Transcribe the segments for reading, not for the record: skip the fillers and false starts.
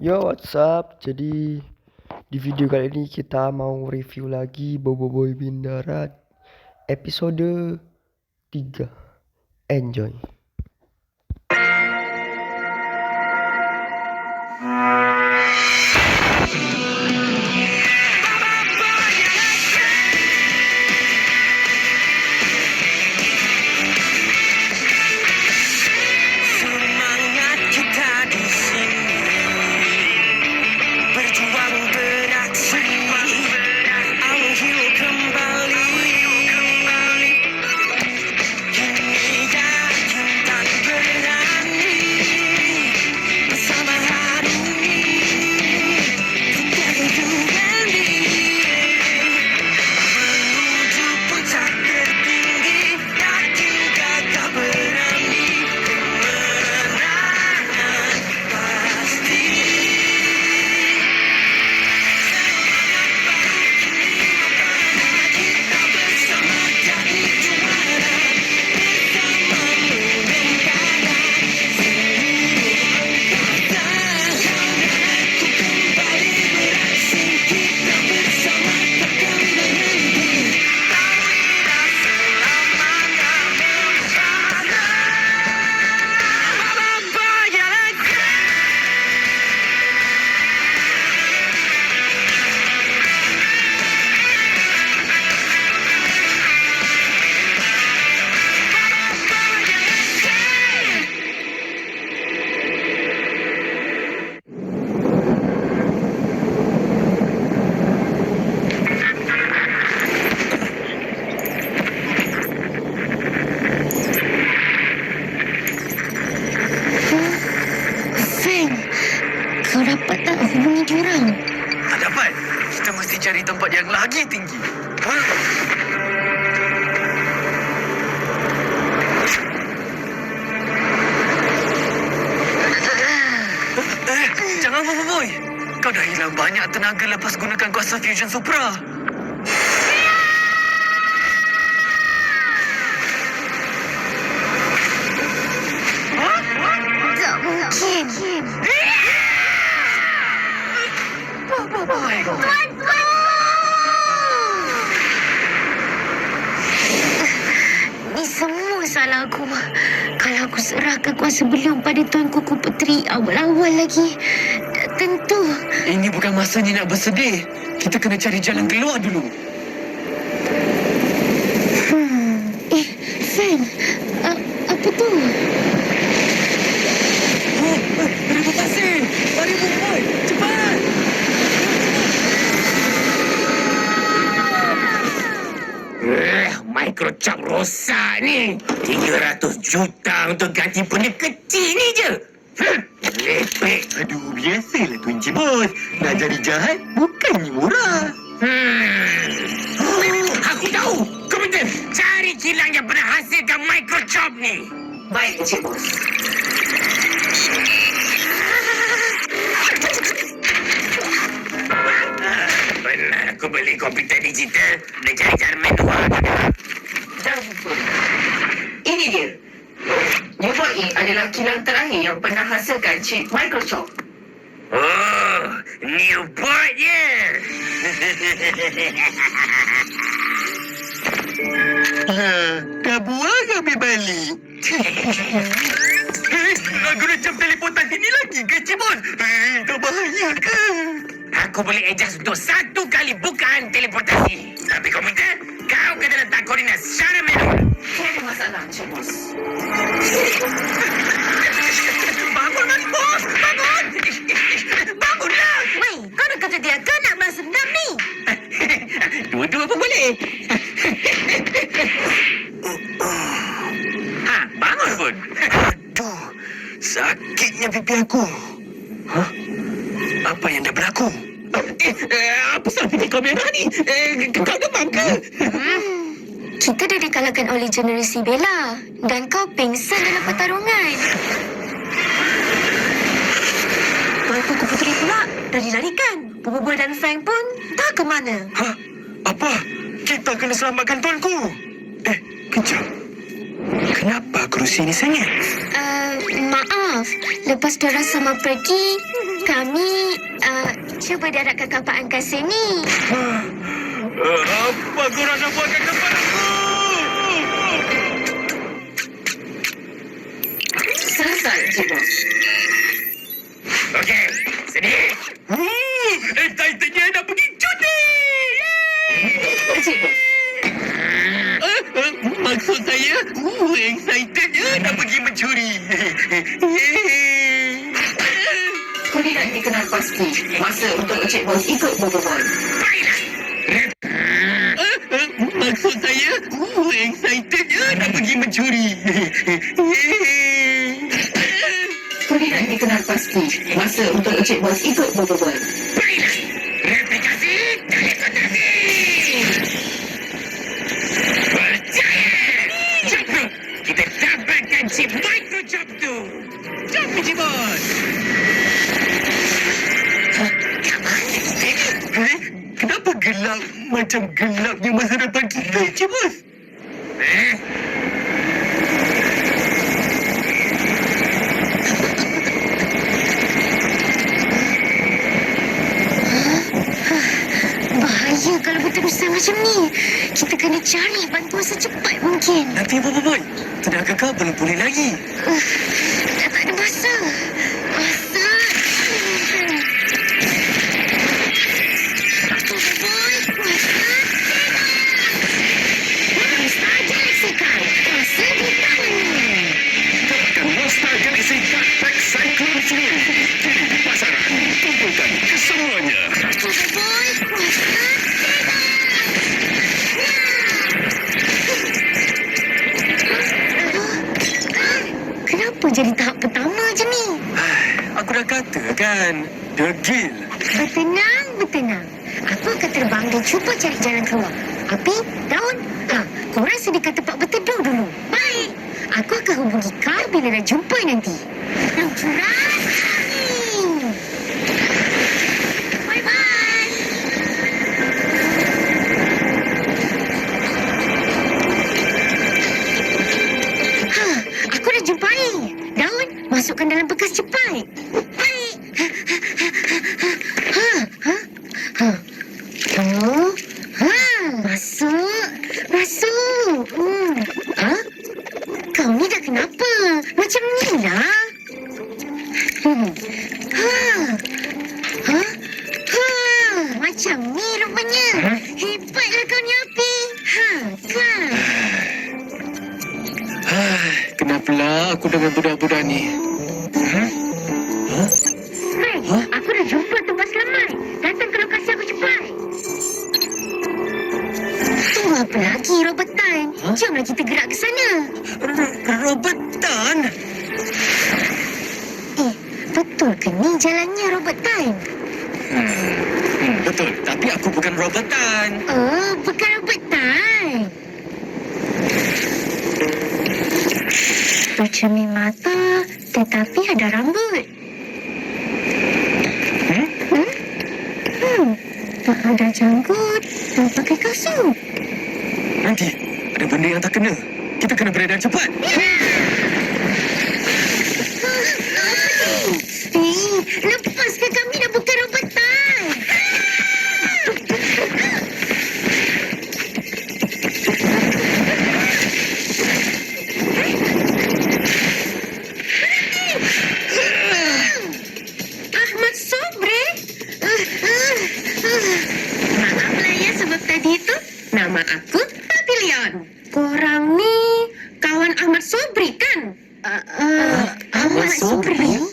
Yo, what's up? Jadi di video kali ini kita mau review lagi Boboiboy Bindarat episode 3. Enjoy. Semangat kita di sini, berjuang beraksi, awal kembali. Kini yakin tak berani bersama hari ini. Together you and me, menuju puncak tertinggi. Yakin kakak berani, kemenangan pasti. Kita bersama jadi juara, bersama mengembangkan seluruh angkatan. Ku kembali beraksi, kita bersama takkan berhenti. Tahulah selamanya bersama. Boboiboy Feng, kau dapat tak hubungi diorang? Tak dapat. Kita mesti cari tempat yang lagi tinggi. Jangan Boboiboy. Kau dah hilang banyak tenaga lepas gunakan kuasa Fusion Supra. Tak mungkin. Boboiboy. Ni semua salah aku. Kalau aku serahkan kuasa beliau pada Tuanku Puteri awal-awal lagi, tak tentu. Ini bukan masanya nak bersedih. Kita kena cari jalan keluar dulu. Feng, apa tu? Ribu pasir. Mari Boboiboy. Cepat. Microchip rosak ni. 300 juta untuk ganti benda kecil ni je. Lepek. Aduh, biasalah Tuan Encik Bos. Nak jadi jahat bukannya murah. Aku tahu. Komputer, cari kilang yang pernah hasilkan microchip ni. Baik, Encik Bos. Benar aku beli komputer digital dan cari cara manual juga. Ini dia. Newport E adalah kilang terakhir yang pernah hasilkan chip Microchip. Oh, Newport je. Dah buang ambil balik. Nak guna jam teleportasi ni lagi ke Encik Bos? Tak bahaya ke? Aku boleh adjust untuk satu kali bukaan teleportasi. Tapi komputer, kau kena letak koordinat secara manual. Tiada masalah, Encik Bos. Bangun, Mas Bos! Bangun! Bangunlah! Wei, kau nak kata dia ke nak balas dendam ni? Dua-dua pun boleh. Bangun pun. Aduh, sakitnya pipi aku. Hah? Apa yang dah berlaku? Apa salah pipi kau merah ni? Kau demam ke? Kita dah dikalahkan oleh generasi Bella dan kau pingsan dalam pertarungan. Tuanku Puteri pula dah dilarikan. Boboiboy dan Feng pun tak ke mana. Hah? Apa? Kita kena selamatkan tuanku. Kejap. Kenapa kerusi ini sengit? Maaf, lepas dia rasa mau pergi, Kami cuba darat kekapaan kat sini. Apa korang nak buat kat tempat aku? Selesai, Encik Bos. Okey, sini. Excitednya nak pergi cuti. Encik Bos. Maksud saya, excitednya nak pergi mencuri. Kuli nak dikenal pasti. Masa untuk Encik Bos ikut Bobo Boy. Baiklah. Maksud saya, excitednya nak pergi mencuri. Kuli nak dikenal pasti. Masa untuk Encik Bos ikut Bobo Boy. Baiklah. Replikasi teleportasi. Percaya. Cepat. Kita dapatkan chip microchip tu. Jom, Encik Bos. Kenapa gelap macam gelapnya masa depan kita, Encik Bos? Bahaya kalau berterusan macam ni. Kita kena cari bantuan secepat mungkin. Tapi Bobo Boy, tenaga kau belum pulih lagi. Dah tak ada masa. Monster Galaxy Cutback Cyclone Fury. Kini di pasaran. Kumpulkan kesemuanya. Kenapa jadi tahap pertama je ni? Aku dah katakan, degil. Bertenang. Aku akan terbang dan cuba cari jalan keluar. Api, daun, korang sediakan tempat berteduh dulu. Baik. Aku akan hubungi kau bila dah jumpa nanti. Luncuran angin. Bye-bye. Aku dah jumpai. Daun, masukkan dalam bekas cepat. Baik. Masuk. Kau ni dah kenapa? Macam ni lah. Macam ni rupanya. Hebatlah kau ni Api. Kan? Kenapalah aku dengan budak-budak ni? Hai, aku dah jumpa tempat selamat. Datang ke lokasi aku cepat. Tunggu apa lagi, Robertan? Jomlah kita gerak ke sana. Robertan? Betul ke ni jalannya, Robertan? Betul, tapi aku bukan Robertan. Oh, bukan Robertan. Bercermin mata, tetapi ada rambut. Tak ada janggut dan pakai kasut. Nanti, ada benda yang tak kena. Kita kena beredar cepat. Lepaskan kami dah bukan Robertan. Ahmad Sobri? Maaflah ya sebab tadi itu nama aku Pavilion. Korang ni kawan Ahmad Sobri kan? Ahmad Sobri?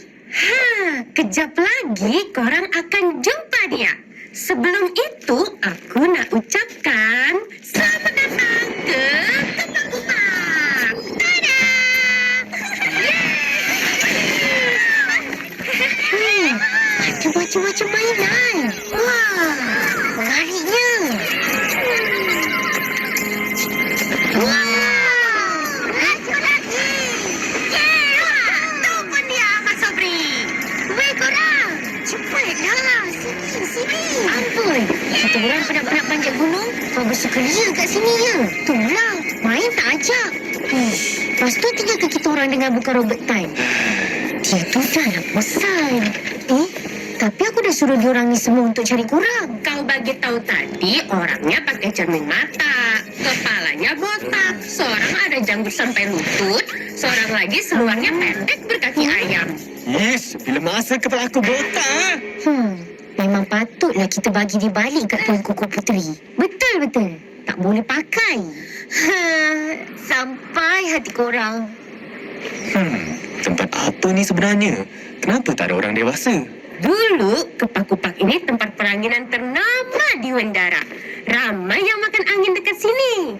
Kejap lagi korang akan jumpa dia. Sebelum itu, aku nak ucapkan selamat datang ke tempat Kupang. Dadah! Ada macam-macam mainan. Wah, menariknya. Laju lagi. Tu pun dia, Ahmad Sobri. Weh korang, cepatlah. Sini. Ampun, kita orang penat-penat panjat gunung. Kau bersukaria kat sini ya. Itulah, main tak ajak. Lepas tu tinggalkan kita orang dengan bukan Robertan. Dia tu dah nak bosan. Tapi aku dah suruh diorang ni semua untuk cari korang. Kau bagi tahu tadi orangnya pakai cermin mata, kepalanya botak, seorang ada janggut sampai lutut, seorang lagi seluarnya pendek berkaki ayam. Yes, bila masa kepala aku botak. Memang patutlah kita bagi dia balik kat Tuan Kuku Puteri. Betul. Tak boleh pakai. Sampai hati korang. Tempat apa ni sebenarnya? Kenapa tak ada orang dewasa? Dulu, Kepak-Kupak ini tempat peranginan ternama di Wendara. Ramai yang makan angin dekat sini.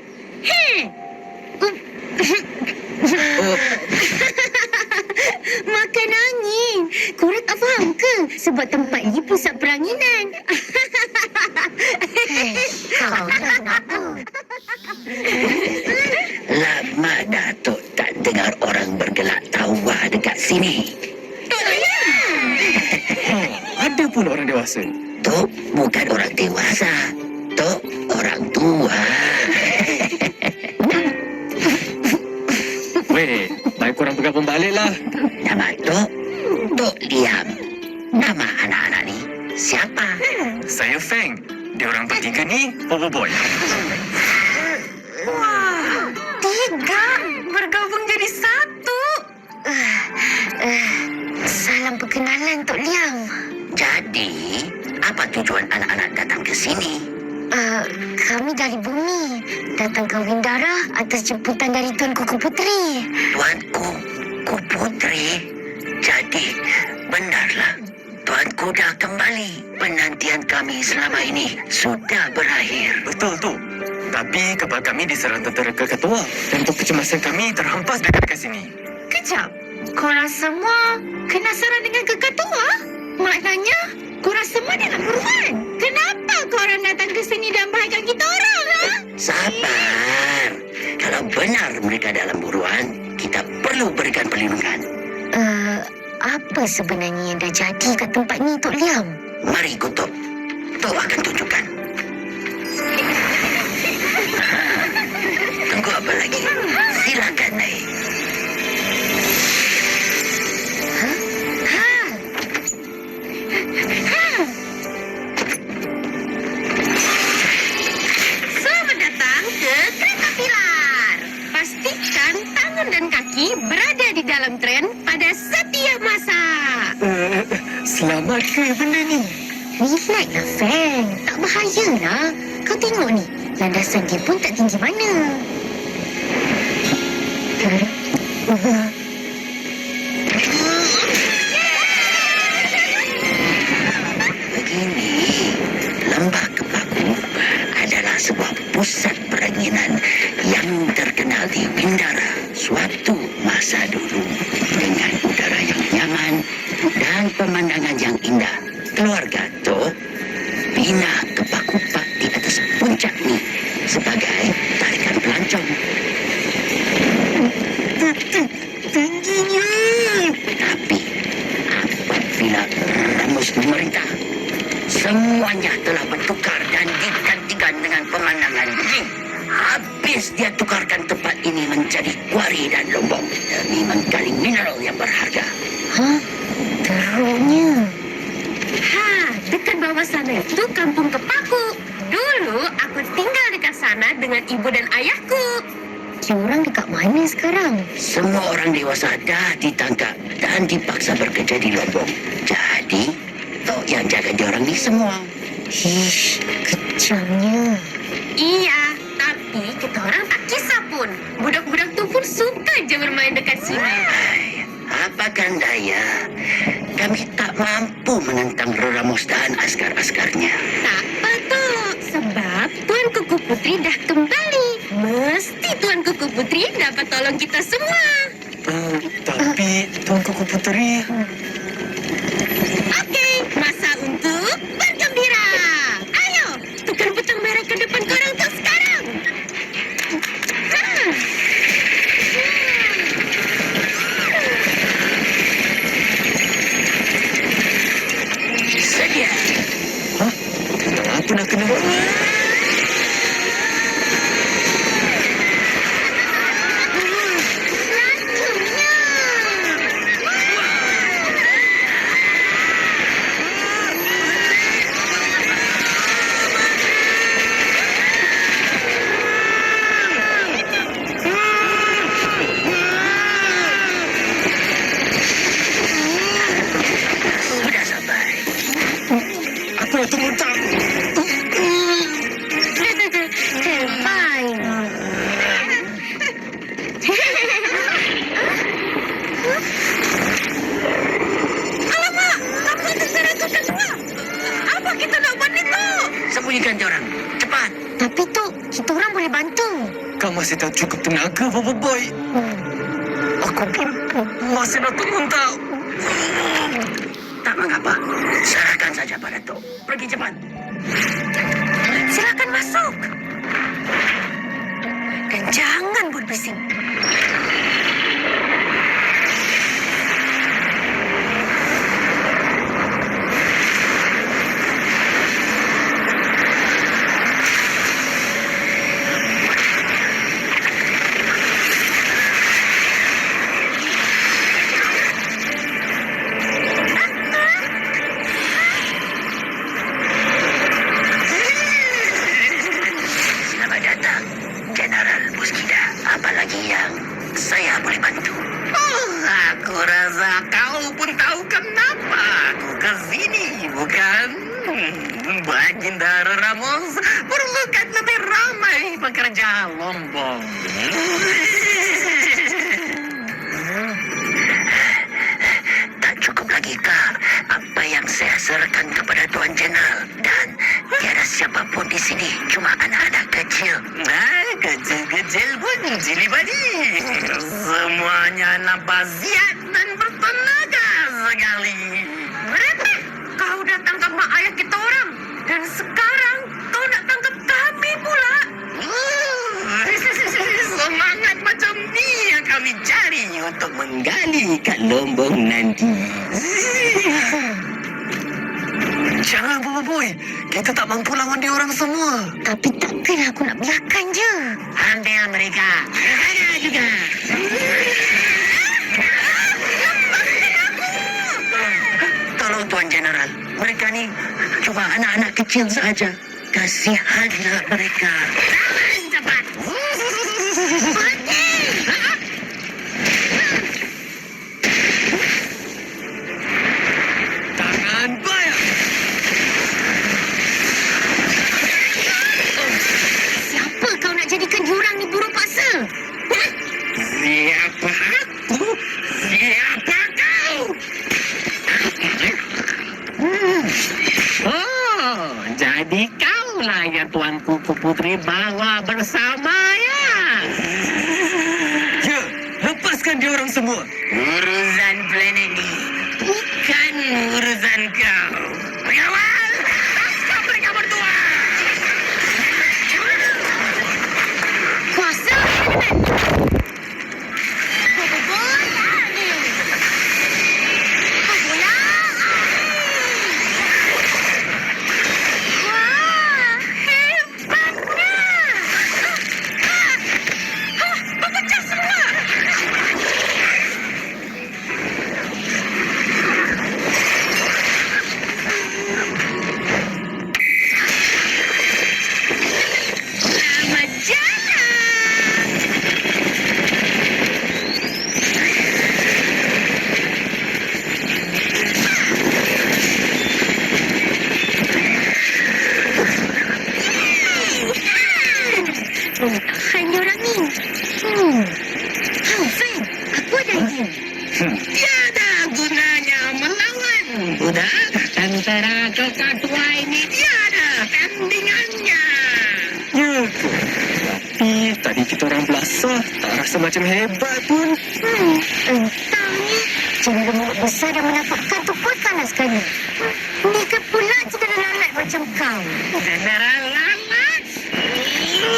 Makan angin. Korang tak faham ke? Sebab tempat ni pusat peranginan. Kau ni kenapa? Lama Datuk tak dengar orang bergelak tawa dekat sini. Ada pun orang dewasa. Tok bukan orang dewasa. Tok orang tua. Weh, baik korang bergabung balik lah. Nama Tok, Tok Liam. Nama anak-anak ni siapa? Saya Feng. Dia orang bertiga ni, Bobo Boy. Tiga bergabung jadi satu. Salam perkenalan, Tok Liam. Jadi, apa tujuan anak-anak datang ke sini? Kami dari bumi datang ke Windara atas jemputan dari Tuan Kuku Puteri. Tuanku, Ku Putri. Jadi, benarlah. Tuanku dah kembali. Penantian kami selama ini sudah berakhir. Betul tu. Tapi kapal kami diserang tentera keketua dan untuk kecemasan kami terhampas dekat sini. Kejap, korang semua kena serang dengan keketua? Maknanya korang semua dalam buruan. Kenapa korang datang ke sini dan bahagikan kita orang? Sabar. Kalau benar mereka dalam buruan, kita perlu berikan perlindungan. Apa sebenarnya yang dah jadi kat tempat ni, Tok Liam? Mari Kutuk. Tok akan tunjukkan. Tunggu apa lagi? Silakan naik. Selamat datang ke kereta pilar. Pastikan tangan dan kaki berada di dalam tren pada setiap masa. Selamat ke benda ni? Relax lah, Feng. Tak bahaya lah. Kau tengok ni, landasan dia pun tak tinggi mana. Begini, Lembah Kepaku adalah sebuah pusat peranginan yang terkenal di Windara suatu masa dulu dengan udara yang nyaman dan pemandangan yang indah. Keluarga Tok bina Kepak-Kupak di atas puncak ni sebagai tarikan pelancong. Tingginya. Tapi apabila Ramus memerintah, semuanya telah bertukar dan digantikan dengan pemandangan ini. Habis dia tukarkan tempat ini menjadi kuari dan lombong demi menggali mineral yang berharga. Teruknya. Dekat bawah sana itu kampung Kepaku. Dulu aku tinggal dekat sana dengan ibu dan ayahku. Diorang dekat mana sekarang? Semua orang dewasa dah ditangkap dan dipaksa bekerja di lombong. Jadi, Tok yang jaga diorang ni semua. Ish, kejamnya. Iya, tapi kita orang tak kisah pun. Budak-budak tu pun suka je bermain dekat sini. Hai, apakan daya? Kami tak mampu menentang Ramos dan askar-askarnya. Tak apa tu, sebab Tuan Kuku Putri dah kembali. Mesti Tuan Kuku Putri dapat tolong kita semua. Tapi Tuan Kuku Puteri... Okey, masa untuk bergembira. Ayo, tukar butang merah ke depan korang tu sekarang. Sedia. Apa nak kena? termuntah. Hebat. Alamak, kamu terserah tu ketua. Apa kita nak buat itu? Sembunyikan dia orang. Cepat. Tapi tu, kita orang boleh bantu. Kau masih tak cukup tenaga, Bobo Boy. Aku pun masih nak termuntah. Tak mengapa. Serahkan saja pada tu. Pergi cepat. Silakan masuk. Dan jangan buat bising. Selamat datang, General Buskida. Apalagi yang saya boleh bantu? Oh, aku rasa kau pun tahu kenapa aku ke sini, bukan? Baginda Ramos perlukan lebih ramai pekerja Lombok. Tak cukup lagi kah apa yang saya serahkan kepada Tuan Jenderal? Dan tiada siapapun di sini, cuma anak-anak kecil. Kecil-kecil pun cili padi. Semuanya nampak sihat dan bertenaga sekali. Mereka, kau dah tangkap mak ayah kita orang. Dan sekarang kau nak tangkap kami pula. Semangat macam ni yang kami cari untuk menggali kat Lombok nanti. Jangan, Bobo Boy. Kita tak mampu lawan dia orang semua. Tapi takkan aku nak biarkan je. Ambil mereka. Ada juga. Tolong Tuan Jenderal. Mereka ni cuma anak-anak kecil saja. Kasihanlah mereka. Jalan cepat. Tangan bayar. Siapa kau nak jadikan diorang ni buruh paksa? Siapa aku? Siapa kau? Oh, jadi kaulah yang Tuan Kuku Putri bawa bersama ya? Ya, lepaskan dia orang semua. Urusan planet ni bukan urusan kau. Pengawal, tangkap mereka berdua. Kuasa elemen. Bola angin. Bola angin. Wah, hebatnya. Pecah semua. Selamat jalan. Tahan dia orang ni. Fan, aku ada idea. Tiada gunanya melawan, budak. Tentera ketua ini tiada tandingannya. Ya ke? Tapi tadi kita orang belasah. Tak rasa macam hebat pun. Entahnya, jangan mulut besar dan menampakkan tu pun kalah sekali. Mereka pula tidak lalat macam kau. General Lalat,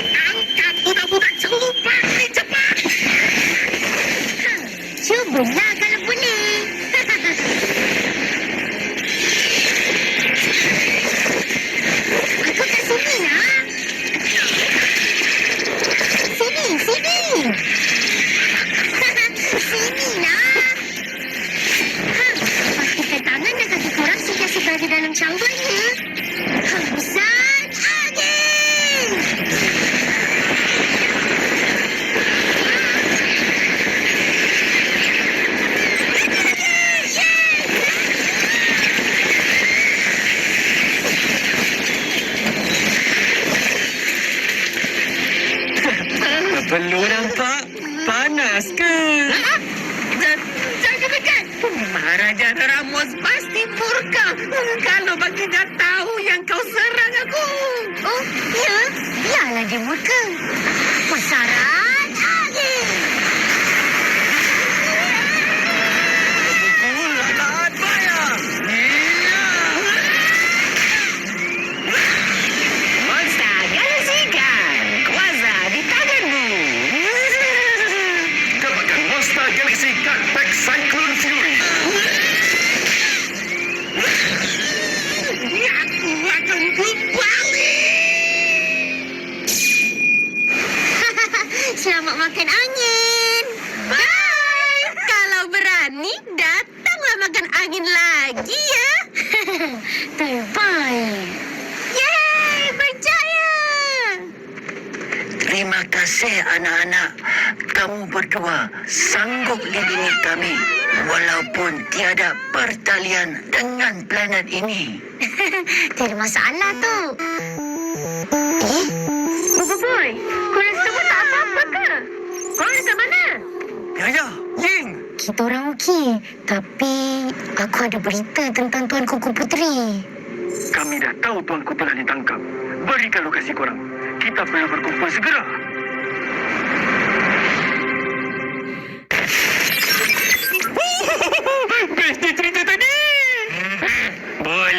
angkat budak-budak celupan ni cepat. Cubalah kalau boleh. Aku kat sini lah. Sini, sini. Sini lah. Pastikan tangan dan kaki korang sentiasa berada dalam cangkangnya. Hembusan angin. Lalu nampak panas ke? Jangan dekat. Maharaja Ramos pasti murka kalau baginda tahu yang kau serang aku. Oh, ya. Biarlah dia murka. Pusaran angin. Taat bayar. Monster Galaxy Gun. Kuasa di tanganmu. Dapatkan Monster Galaxy Gun Pack Cyclone Fury. Aku akan kembali. Selamat makan angin. Bye. Kalau berani, datanglah makan angin lagi ya. Terbaik. Yeay, berjaya. Terima kasih anak-anak. Kamu berdua sanggup lindungi kami walaupun tiada pertalian dengan planet ini. Tiada masalah tu. Bobo Boy, korang semua tak apa-apa ke? Korang dekat mana? Ya, Ying. Kita orang okey. Tapi aku ada berita tentang Tuan Kuku Puteri. Kami dah tahu tuanku telah ditangkap. Berikan lokasi korang. Kita perlu berkumpul segera. Best cerita tadi. Boy,